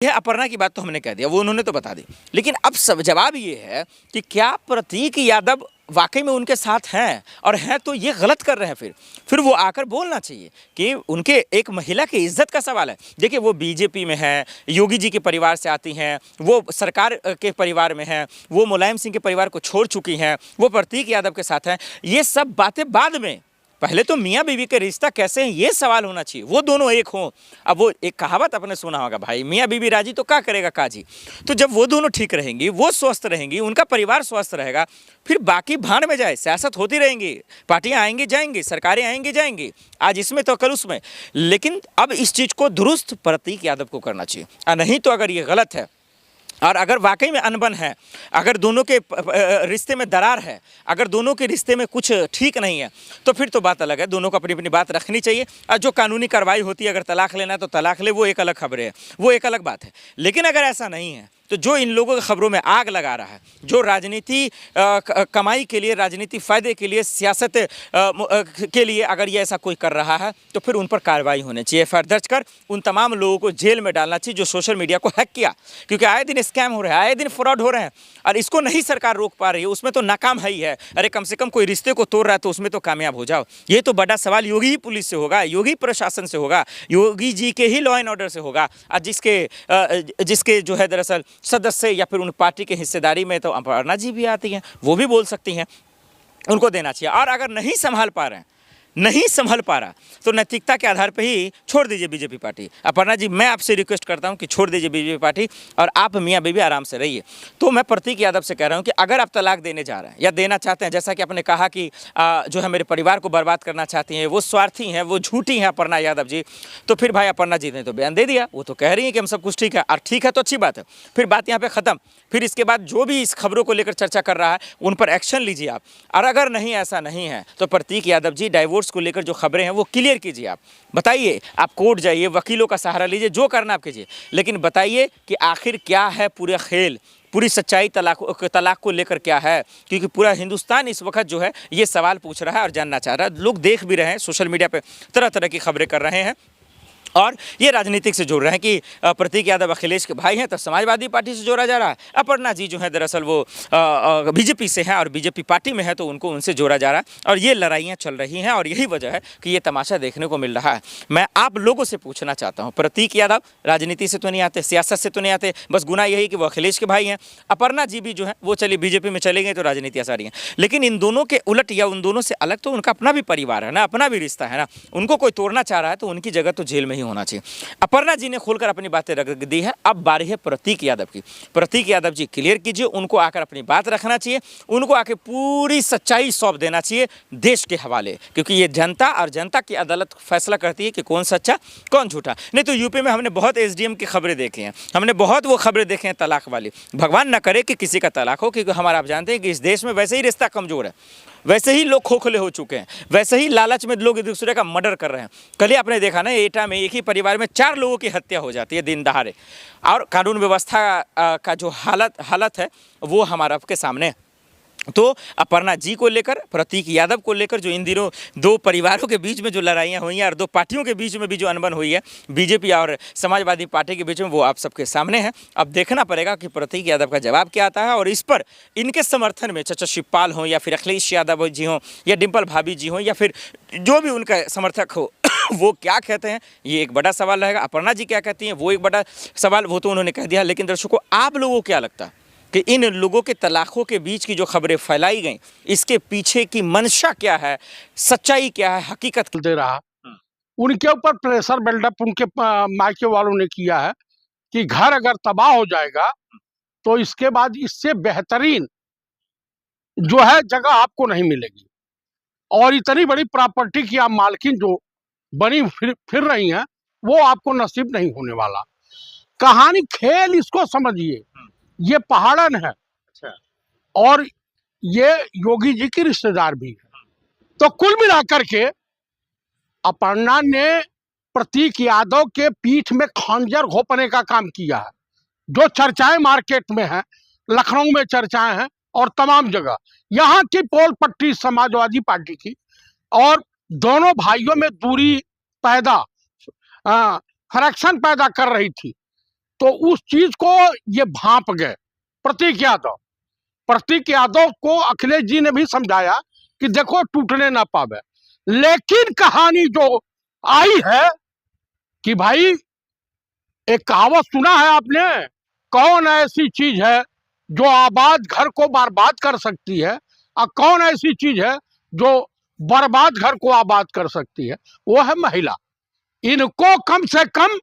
यह अपर्णा की बात तो हमने कह दिया, वो उन्होंने तो बता दी, लेकिन अब सब जवाब ये है कि क्या प्रतीक यादव वाकई में उनके साथ हैं, और हैं तो ये गलत कर रहे हैं। फिर वो आकर बोलना चाहिए कि उनके एक महिला की इज्जत का सवाल है। देखिए, वो बीजेपी में है, योगी जी के परिवार से आती हैं, वो सरकार के परिवार में हैं, वो मुलायम सिंह के परिवार को छोड़ चुकी हैं, वो प्रतीक यादव के साथ हैं। ये सब बातें बाद में, पहले तो मियाँ बीवी के रिश्ता कैसे हैं ये सवाल होना चाहिए, वो दोनों एक हों। अब वो एक कहावत आपने सुना होगा, भाई मियाँ बीवी राजी तो क्या करेगा काजी। तो जब वो दोनों ठीक रहेंगी, वो स्वस्थ रहेंगी, उनका परिवार स्वस्थ रहेगा, फिर बाकी भाड़ में जाए, सियासत होती रहेंगी, पार्टियां आएंगी जाएंगी, सरकारें आएंगी जाएंगी, आज इसमें तो कल उसमें। लेकिन अब इस चीज़ को दुरुस्त प्रतीक यादव को करना चाहिए, और नहीं तो अगर ये गलत है और अगर वाकई में अनबन है, अगर दोनों के रिश्ते में दरार है, अगर दोनों के रिश्ते में कुछ ठीक नहीं है, तो फिर तो बात अलग है, दोनों को अपनी अपनी बात रखनी चाहिए। और जो कानूनी कार्रवाई होती है, अगर तलाक लेना है तो तलाक ले, वो एक अलग खबर है, वो एक अलग बात है। लेकिन अगर ऐसा नहीं है तो जो इन लोगों की खबरों में आग लगा रहा है, जो राजनीति कमाई के लिए, राजनीति फ़ायदे के लिए, सियासत के लिए अगर ये ऐसा कोई कर रहा है, तो फिर उन पर कार्रवाई होनी चाहिए। एफआईआर दर्ज कर उन तमाम लोगों को जेल में डालना चाहिए जो सोशल मीडिया को हैक किया, क्योंकि आए दिन स्कैम हो रहे हैं, आए दिन फ्रॉड हो रहे हैं, और इसको नहीं सरकार रोक पा रही है, उसमें तो नाकाम है ही है। अरे कम से कम कोई रिश्ते को तोड़ रहा है तो उसमें तो कामयाब हो जाओ। ये तो बड़ा सवाल योगी पुलिस से होगा, योगी प्रशासन से होगा, योगी जी के ही लॉ एंड ऑर्डर से होगा। और जिसके जो है दरअसल सदस्य या फिर उन पार्टी के हिस्सेदारी में तो अपर्णा जी भी आती हैं, वो भी बोल सकती हैं, उनको देना चाहिए। और अगर नहीं संभाल पा रहे हैं, नहीं संभल पा रहा, तो नैतिकता के आधार पे ही छोड़ दीजिए बीजेपी पार्टी। अपर्णा जी, मैं आपसे रिक्वेस्ट करता हूं कि छोड़ दीजिए बीजेपी पार्टी और आप मियाँ बीवी आराम से रहिए। तो मैं प्रतीक यादव से कह रहा हूं कि अगर आप तलाक देने जा रहे हैं या देना चाहते हैं, जैसा कि आपने कहा कि जो है मेरे परिवार को बर्बाद करना चाहती हैं, वो स्वार्थी हैं, वो झूठी हैं अपर्णा यादव जी, तो फिर भाई अपर्णा जी ने तो बयान दे दिया, वो तो कह रही हैं कि हम सब कुछ ठीक है, और ठीक है तो अच्छी बात है, फिर बात यहाँ पर ख़त्म। फिर इसके बाद जो भी इस खबरों को लेकर चर्चा कर रहा है उन पर एक्शन लीजिए आप। और अगर नहीं, ऐसा नहीं है, तो प्रतीक यादव जी डाइवोर्स को लेकर जो खबरें हैं वो क्लियर कीजिए। आप बताइए, आप कोर्ट जाइए, वकीलों का सहारा लीजिए, जो करना आप कीजिए, लेकिन बताइए कि आखिर क्या है पूरा खेल, पूरी सच्चाई तलाक को लेकर क्या है। क्योंकि पूरा हिंदुस्तान इस वक्त जो है ये सवाल पूछ रहा है और जानना चाह रहा है। लोग देख भी रहे हैं, सोशल मीडिया पे तरह तरह की खबरें कर रहे हैं और ये राजनीतिक से जोड़ रहे हैं कि प्रतीक यादव अखिलेश के भाई हैं, तो समाजवादी पार्टी से जोड़ा जा रहा है। अपर्णा जी जो है दरअसल वो बीजेपी से हैं और बीजेपी पार्टी में है, तो उनको उनसे जोड़ा जा रहा है, और ये लड़ाइयाँ चल रही हैं, और यही वजह है कि ये तमाशा देखने को मिल रहा है। मैं आप लोगों से पूछना चाहता हूँ, प्रतीक यादव राजनीति से तो नहीं आते, सियासत से तो नहीं आते, बस गुनाह यही कि वो अखिलेश के भाई हैं। अपर्णा जी भी जो है वो चली बीजेपी में चले गए तो राजनीतियाँ सारी हैं, लेकिन इन दोनों के उलट या उन दोनों से अलग तो उनका अपना भी परिवार है ना, अपना भी रिश्ता है ना। उनको कोई तोड़ना चाह रहा है तो उनकी जगह तो जेल में ही होना चाहिए। अपर्णा जी ने खोलकर अपनी बातें रख दी है, अब बारी है प्रतीक यादव की। प्रतीक यादव जी क्लियर कीजिए, उनको आकर अपनी बात रखना चाहिए, उनको आकर पूरी सच्चाई सौंप देना चाहिए देश के हवाले, क्योंकि ये जनता और जनता की अदालत फैसला करती है कि कौन सच्चा कौन झूठा। नहीं तो यूपी में हमने बहुत एसडीएम की खबरें देखी हैं, हमने बहुत वो खबरें देखे हैं तलाक वाली। भगवान न करे कि किसी का तलाक हो, क्योंकि हमारा आप जानते हैं कि इस देश में वैसे ही रिश्ता कमजोर है, वैसे ही लोग खोखले हो चुके हैं, वैसे ही लालच में लोग एक दूसरे का मर्डर कर रहे हैं। कल ही आपने देखा ना, एटा में एक ही परिवार में 4 लोगों की हत्या हो जाती है दिन दहाड़े, और कानून व्यवस्था का जो हालत है वो हमारे आपके सामने है। तो अपर्णा जी को लेकर, प्रतीक यादव को लेकर जो इन दिनों 2 परिवारों के बीच में जो लड़ाइयाँ हुई हैं और 2 पार्टियों के बीच में भी जो अनबन हुई है, बीजेपी और समाजवादी पार्टी के बीच में, वो आप सबके सामने है। अब देखना पड़ेगा कि प्रतीक यादव का जवाब क्या आता है, और इस पर इनके समर्थन में चाचा शिवपाल हों या फिर अखिलेश यादव जी हों या डिम्पल भाभी जी हों या फिर जो भी उनका समर्थक हो वो क्या कहते हैं, ये एक बड़ा सवाल रहेगा। अपर्णा जी क्या कहती हैं, वो एक बड़ा सवाल, वो तो उन्होंने कह दिया। लेकिन दर्शकों, आप लोगों को क्या लगता है कि इन लोगों के तलाकों के बीच की जो खबरें फैलाई गई, इसके पीछे की मंशा क्या है, सच्चाई क्या है, हकीकत दे रहा, उनके ऊपर प्रेशर बिल्डअप उनके मायके वालों ने किया है कि घर अगर तबाह हो जाएगा तो इसके बाद इससे बेहतरीन जो है जगह आपको नहीं मिलेगी, और इतनी बड़ी प्रॉपर्टी की आप मालकिन जो बनी फिर रही हैं वो आपको नसीब नहीं होने वाला। कहानी खेल इसको समझिए, ये पहाड़न है। अच्छा। और ये योगी जी की रिश्तेदार भी है। तो कुल मिलाकर के अपर्णा ने प्रतीक यादव के पीठ में खंजर घोंपने का काम किया है। जो चर्चाएं मार्केट में है, लखनऊ में चर्चाएं हैं और तमाम जगह, यहाँ की पोल पट्टी समाजवादी पार्टी की, और दोनों भाइयों में दूरी पैदा, फ्रैक्शन पैदा कर रही थी। तो उस चीज को ये भांप गए प्रतीक यादव। प्रतीक यादव को अखिलेश जी ने भी समझाया कि देखो टूटने ना पावे, लेकिन कहानी जो आई है कि भाई एक कहावत सुना है आपने, कौन ऐसी चीज है जो आबाद घर को बर्बाद कर सकती है, और कौन ऐसी चीज है जो बर्बाद घर को आबाद कर सकती है? वो है महिला। इनको कम से कम